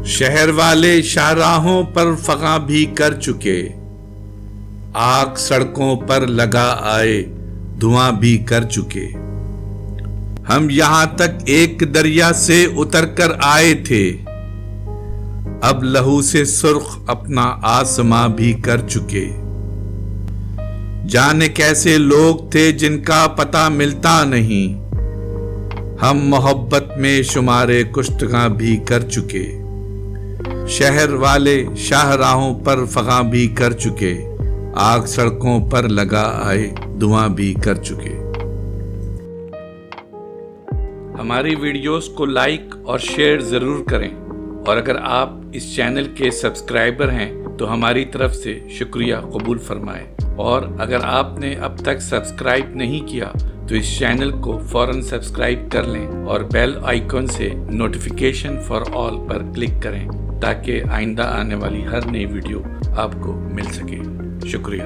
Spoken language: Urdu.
شہر والے شاہراہوں پر فغاں بھی کر چکے، آگ سڑکوں پر لگا آئے دھواں بھی کر چکے۔ ہم یہاں تک ایک دریا سے اتر کر آئے تھے، اب لہو سے سرخ اپنا آسماں بھی کر چکے۔ جانے کیسے لوگ تھے جن کا پتہ ملتا نہیں، ہم محبت میں شمارے کشتگاں بھی کر چکے۔ شہر والے شاہراہوں پر فغاں بھی کر چکے، آگ سڑکوں پر لگا آئے دھواں بھی کر چکے۔ ہماری ویڈیوز کو لائک اور شیئر ضرور کریں، اور اگر آپ اس چینل کے سبسکرائبر ہیں تو ہماری طرف سے شکریہ قبول فرمائیں، اور اگر آپ نے اب تک سبسکرائب نہیں کیا تو اس چینل کو فوراً سبسکرائب کر لیں اور بیل آئیکن سے notification for all per click کریں تاکہ آئندہ آنے والی ہر نئی ویڈیو آپ کو مل سکے۔ شکریہ۔